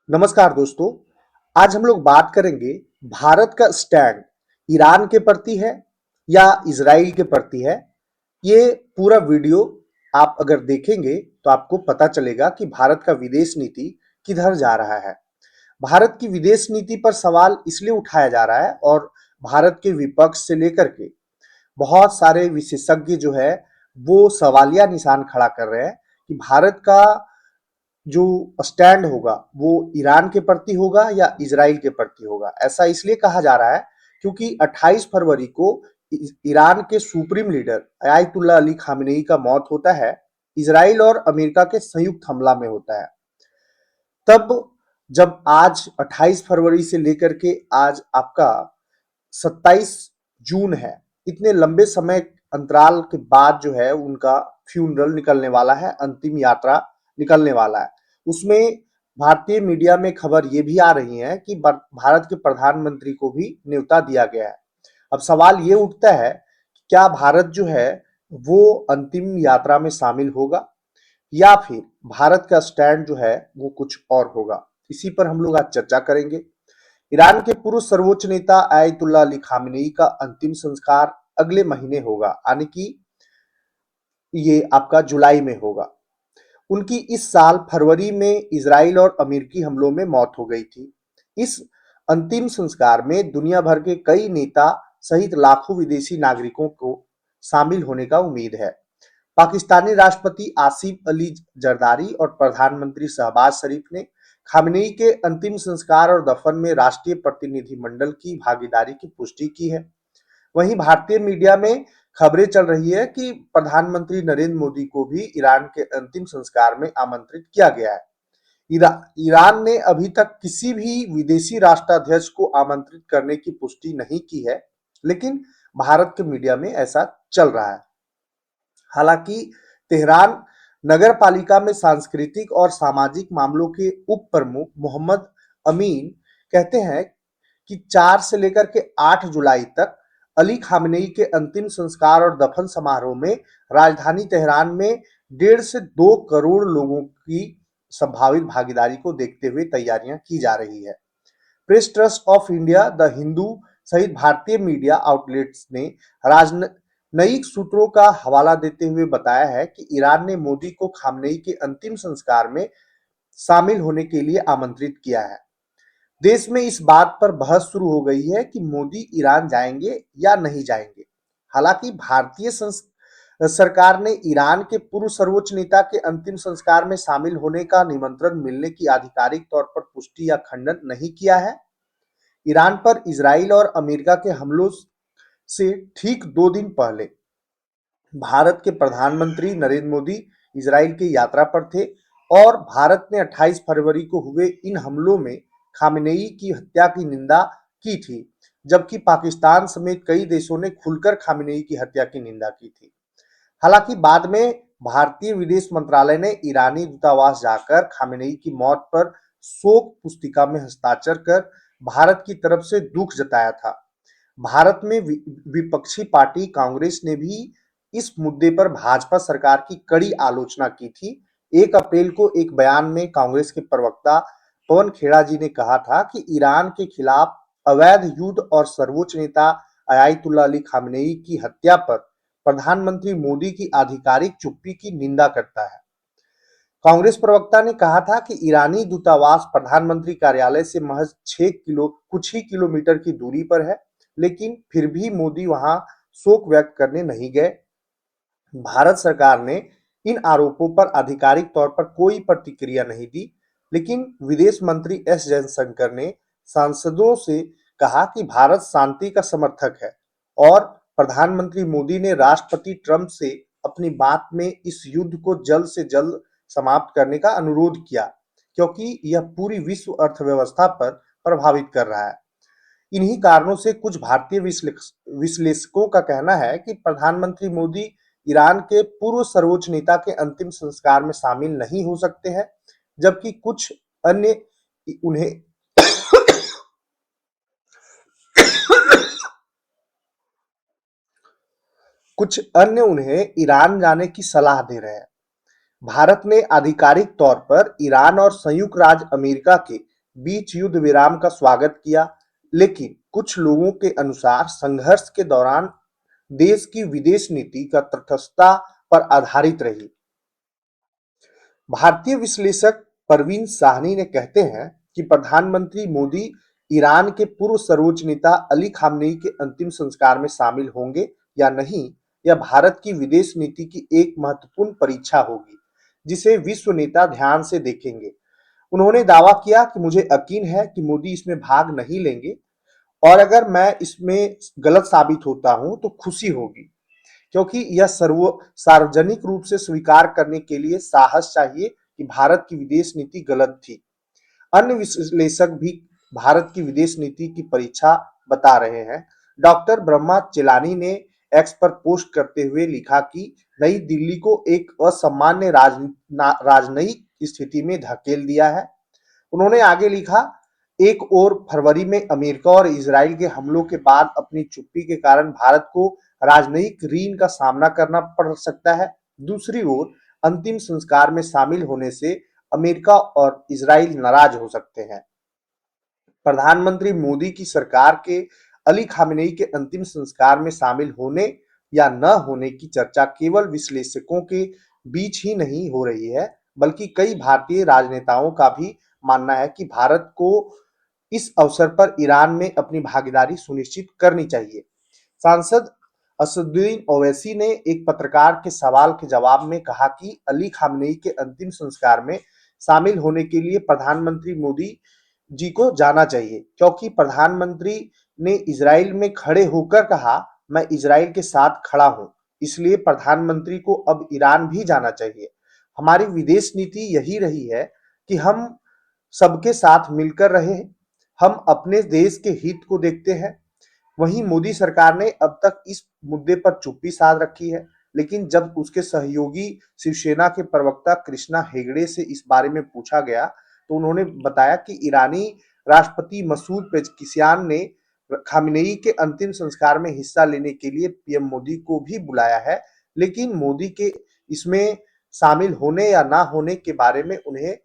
नमस्कार दोस्तों। आज हम लोग बात करेंगे भारत का स्टैंड ईरान के प्रति है या इजराइल के प्रति है। ये पूरा वीडियो आप अगर देखेंगे तो आपको पता चलेगा कि भारत का विदेश नीति किधर जा रहा है। भारत की विदेश नीति पर सवाल इसलिए उठाया जा रहा है और भारत के विपक्ष से लेकर के बहुत सारे विशेषज्ञ जो है वो सवालिया निशान खड़ा कर रहे हैं कि भारत का जो स्टैंड होगा वो ईरान के प्रति होगा या इजराइल के प्रति होगा। ऐसा इसलिए कहा जा रहा है क्योंकि 28 फरवरी को ईरान के supreme leader Ayatollah Ali Khamenei का मौत होता है। इजराइल और अमेरिका के संयुक्त हमला में होता है। तब जब आज 28 फरवरी से लेकर के आज आपका 27 जून है, इतने लंबे समय अंतराल के बाद जो है उनका फ्यूनरल निकलने वाला है, अंतिम यात्रा निकलने वाला है। उसमें भारतीय मीडिया में खबर ये भी आ रही है कि भारत के प्रधानमंत्री को भी न्योता दिया गया है। अब सवाल ये उठता है कि क्या भारत जो है वो अंतिम यात्रा में शामिल होगा या फिर भारत का स्टैंड जो है वो कुछ और होगा। इसी पर हम लोग आज चर्चा करेंगे। ईरान के पूर्व सर्वोच्च नेता आयतुल्लाह अली खामेनेई का अंतिम संस्कार अगले महीने होगा, यानी कि ये आपका जुलाई में होगा। उनकी इस साल फरवरी में इजराइल और अमेरिकी हमलों में मौत हो गई थी। इस अंतिम संस्कार में दुनिया भर के कई नेता सहित लाखों विदेशी नागरिकों को शामिल होने का उम्मीद है। पाकिस्तानी राष्ट्रपति आसिफ अली जरदारी और प्रधानमंत्री शहबाज शरीफ ने खामेनेई के अंतिम संस्कार और दफन में राष्ट्रीय प्रतिनिधिमंडल की भागीदारी की पुष्टि की है। वहीं भारतीय मीडिया में खबरें चल रही है कि प्रधानमंत्री नरेंद्र मोदी को भी ईरान के अंतिम संस्कार में आमंत्रित किया गया है। ईरान ने अभी तक किसी भी विदेशी राष्ट्राध्यक्ष को आमंत्रित करने की पुष्टि नहीं की है, लेकिन भारत के मीडिया में ऐसा चल रहा है। हालांकि तेहरान नगर पालिका में सांस्कृतिक और सामाजिक मामलों के उप प्रमुख मोहम्मद अमीन कहते हैं कि 4 से लेकर के 8 जुलाई तक अली खामेनेई के अंतिम संस्कार और दफन समारोह में राजधानी तेहरान में 1.5 से 2 करोड़ लोगों की संभावित भागीदारी को देखते हुए तैयारियां की जा रही है। Press trust of India, the Hindu सहित भारतीय मीडिया आउटलेट्स ने राजनयिक सूत्रों का हवाला देते हुए बताया है कि ईरान ने मोदी को खामेनेई के अंतिम संस्कार में शामिल होने के लिए आमंत्रित किया है। देश में इस बात पर बहस शुरू हो गई है कि मोदी ईरान जाएंगे या नहीं जाएंगे। हालांकि भारतीय सरकार ने ईरान के पूर्व सर्वोच्च नेता के अंतिम संस्कार में शामिल होने का निमंत्रण मिलने की आधिकारिक तौर पर पुष्टि या खंडन नहीं किया है। ईरान पर इजराइल और अमेरिका के हमलों से ठीक 2 दिन पहले भारत के प्रधानमंत्री नरेंद्र मोदी इजराइल की यात्रा पर थे और भारत ने 28 फरवरी को हुए इन हमलों में खामेनेई की हत्या की निंदा की थी, जबकि पाकिस्तान समेत कई देशों ने खुलकर खामेनेई की हत्या की निंदा की थी। हालांकि बाद में भारतीय विदेश मंत्रालय ने ईरानी दूतावास जाकर खामेनेई की मौत पर शोक पुस्तिका में हस्ताक्षर कर भारत की तरफ से दुख जताया था। भारत में विपक्षी पार्टी कांग्रेस ने भी इस मुद्दे पर भाजपा सरकार की कड़ी आलोचना की थी। 1 अप्रैल को एक बयान में कांग्रेस के प्रवक्ता पवन खेड़ा जी ने कहा था कि ईरान के खिलाफ अवैध युद्ध और सर्वोच्च नेता अयातुल्लाह अली खामेनेई की हत्या पर प्रधानमंत्री मोदी की आधिकारिक चुप्पी की निंदा करता है। कांग्रेस प्रवक्ता ने कहा था कि ईरानी दूतावास प्रधानमंत्री कार्यालय से महज कुछ ही किलोमीटर की दूरी पर है, लेकिन फिर भी मोदी वहां शोक व्यक्त करने नहीं गए। भारत सरकार ने इन आरोपों पर आधिकारिक तौर पर कोई प्रतिक्रिया नहीं दी, लेकिन विदेश मंत्री एस जयशंकर ने सांसदों से कहा कि भारत शांति का समर्थक है और प्रधानमंत्री मोदी ने राष्ट्रपति ट्रंप से अपनी बात में इस युद्ध को जल्द से जल्द समाप्त करने का अनुरोध किया, क्योंकि यह पूरी विश्व अर्थव्यवस्था पर प्रभावित कर रहा है। इन्हीं कारणों से कुछ भारतीय विश्लेषकों का कहना है कि प्रधानमंत्री मोदी ईरान के पूर्व सर्वोच्च नेता के अंतिम संस्कार में शामिल नहीं हो सकते हैं, जबकि अन्य उन्हें कुछ अन्य उन्हें ईरान जाने की सलाह दे रहे हैं। भारत ने आधिकारिक तौर पर ईरान और संयुक्त राज्य अमेरिका के बीच युद्ध विराम का स्वागत किया, लेकिन कुछ लोगों के अनुसार संघर्ष के दौरान देश की विदेश नीति का तटस्थता पर आधारित रही। भारतीय विश्लेषक परवीन साहनी ने कहते हैं कि प्रधानमंत्री मोदी ईरान के पूर्व सर्वोच्च नेता अली खामनेई के अंतिम संस्कार में शामिल होंगे या नहीं, यह भारत की विदेश नीति की एक महत्वपूर्ण परीक्षा होगी, जिसे विश्व नेता ध्यान से देखेंगे। उन्होंने दावा किया कि मुझे यकीन है कि मोदी इसमें भाग नहीं लेंगे और अगर मैं इसमें गलत साबित होता हूं तो खुशी होगी, क्योंकि यह सार्वजनिक रूप से स्वीकार करने के लिए साहस चाहिए कि भारत की विदेश नीति गलत थी। अन्य विश्लेषक भी भारत की विदेश नीति की परीक्षा बता रहे हैं। डॉक्टर ब्रह्मा चेलानी ने एक्स पर पोस्ट करते हुए लिखा कि नई दिल्ली को एक असामान्य राजनयिक स्थिति में धकेल दिया है। उन्होंने आगे लिखा, एक ओर फरवरी में अमेरिका और इजराइल के हमलों के बाद अपनी चुप्पी के कारण भारत को राजनयिक ऋण का सामना करना पड़ सकता है। दूसरी ओर अंतिम संस्कार में शामिल होने से अमेरिका और इजराइल नाराज हो सकते हैं। प्रधानमंत्री मोदी की सरकार के अली खामेनेई के अंतिम संस्कार में शामिल होने या न होने की चर्चा केवल विश्लेषकों के बीच ही नहीं हो रही है, बल्कि कई भारतीय राजनेताओं का भी मानना है कि भारत को इस अवसर पर ईरान में अपनी भागीदारी सुनिश्चित करनी चाहिए। सांसद असदुद्दीन ओवैसी ने एक पत्रकार के सवाल के जवाब में कहा कि अली खामनेई के अंतिम संस्कार में शामिल होने के लिए प्रधानमंत्री मोदी जी को जाना चाहिए, क्योंकि प्रधानमंत्री ने इजराइल में खड़े होकर कहा, मैं इजराइल के साथ खड़ा हूं, इसलिए प्रधानमंत्री को अब ईरान भी जाना चाहिए। हमारी विदेश नीति यही रही है कि हम सबके साथ मिलकर रहे, हम अपने देश के हित को देखते हैं। वहीं मोदी सरकार ने अब तक इस मुद्दे पर चुप्पी साध रखी है, लेकिन जब उसके सहयोगी शिवसेना के प्रवक्ता कृष्णा हेगड़े से इस बारे में पूछा गया, तो उन्होंने बताया कि ईरानी राष्ट्रपति मसूद पेज़ेश्कियान ने खामेनेई के अंतिम संस्कार में हिस्सा लेने के लिए पीएम मोदी को भी बुलाया है, लेकिन मोदी के इसमें शामिल होने या ना होने के बारे में उन्हें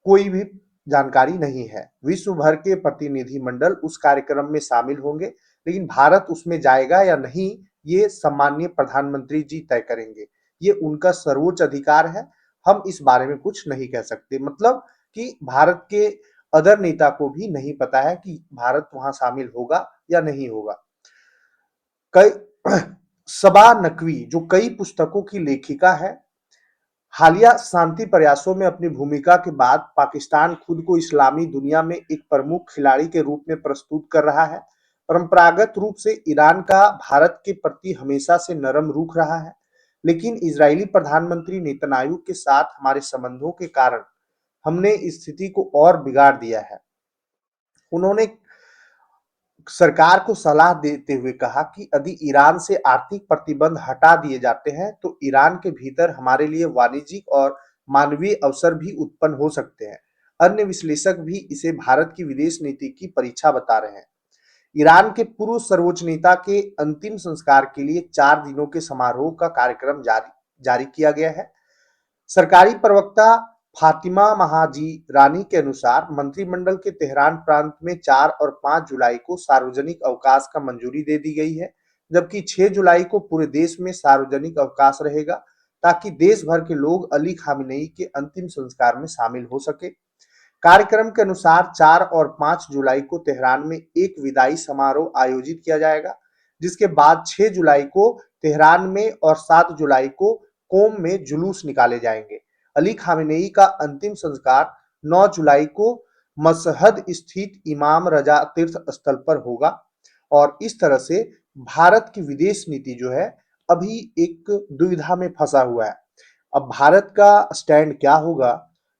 कोई भी जानकारी नहीं है। विश्व भर के प्रतिनिधिमंडल उस कार्यक्रम में शामिल होंगे, लेकिन भारत उसमें जाएगा या नहीं, ये सम्माननीय प्रधानमंत्री जी तय करेंगे। ये उनका सर्वोच्च अधिकार है, हम इस बारे में कुछ नहीं कह सकते। मतलब कि भारत के अदर नेता को भी नहीं पता है कि भारत वहां शामिल होगा या नहीं होगा। कई सबा नकवी, जो कई पुस्तकों की लेखिका है, हालिया शांति प्रयासों में अपनी भूमिका के बाद पाकिस्तान खुद को इस्लामी दुनिया में एक प्रमुख खिलाड़ी के रूप में प्रस्तुत कर रहा है। परंपरागत रूप से ईरान का भारत के प्रति हमेशा से नरम रुख रहा है, लेकिन इजरायली प्रधानमंत्री नेतन्याहू के साथ हमारे संबंधों के कारण हमने इस स्थिति को और बिगाड़ दिया है। उन्होंने सरकार को सलाह देते हुए कहा कि यदि ईरान से आर्थिक प्रतिबंध हटा दिए जाते हैं तो ईरान के भीतर हमारे लिए वाणिज्यिक और मानवीय अवसर भी उत्पन्न हो सकते हैं। अन्य विश्लेषक भी इसे भारत की विदेश नीति की परीक्षा बता रहे हैं। ईरान के पूर्व सर्वोच्च नेता के अंतिम संस्कार के लिए 4 दिनों के समारोह का कार्यक्रम जारी किया गया है। सरकारी प्रवक्ता फातिमा महाजी रानी के अनुसार मंत्रिमंडल के तेहरान प्रांत में 4 और 5 जुलाई को सार्वजनिक अवकाश का मंजूरी दे दी गई है, जबकि 6 जुलाई को पूरे देश में सार्वजनिक अवकाश रहेगा, ताकि देश भर के लोग अली खामेनेई के अंतिम संस्कार में शामिल हो सके। कार्यक्रम के अनुसार 4 और 5 जुलाई को तेहरान में एक विदाई समारोह आयोजित किया जाएगा, जिसके बाद 6 जुलाई को तेहरान में और 7 जुलाई को कोम में जुलूस निकाले जाएंगे। अली खामेनेई का अंतिम संस्कार 9 जुलाई को मशहद स्थित इमाम रजा तीर्थ स्थल पर होगा। और इस तरह से भारत की विदेश नीति जो है अभी एक दुविधा में फंसा हुआ है। अब भारत का स्टैंड क्या होगा,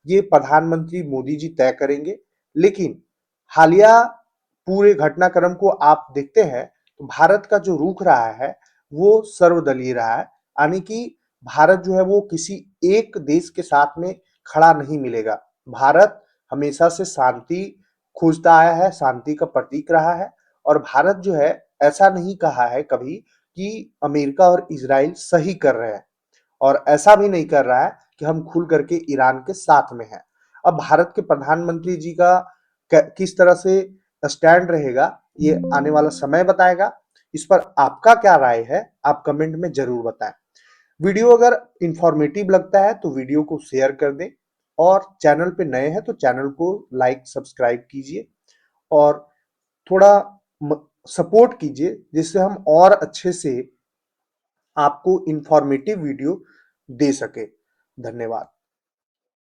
ये प्रधानमंत्री मोदी जी तय करेंगे, लेकिन हालिया पूरे घटनाक्रम को आप देखते हैं तो भारत का जो रुख रहा है वो सर्वदलीय रहा है, यानी कि भारत जो है वो किसी एक देश के साथ में खड़ा नहीं मिलेगा। भारत हमेशा से शांति खोजता आया है, शांति का प्रतीक रहा है, और भारत जो है ऐसा नहीं कहा है कभी कि अमेरिका और इजराइल सही कर रहे हैं, और ऐसा भी नहीं कर रहा है कि हम खुल करके ईरान के साथ में हैं। अब भारत के प्रधानमंत्री जी का किस तरह से स्टैंड रहेगा, ये आने वाला समय बताएगा। इस पर आपका क्या राय है, आप कमेंट में जरूर बताएं। वीडियो अगर इंफॉर्मेटिव लगता है तो वीडियो को शेयर कर दें, और चैनल पे नए हैं तो चैनल को लाइक सब्सक्राइब कीजिए और थोड़ा सपोर्ट कीजिए, जिससे हम और अच्छे से आपको इंफॉर्मेटिव वीडियो दे सके। धन्यवाद।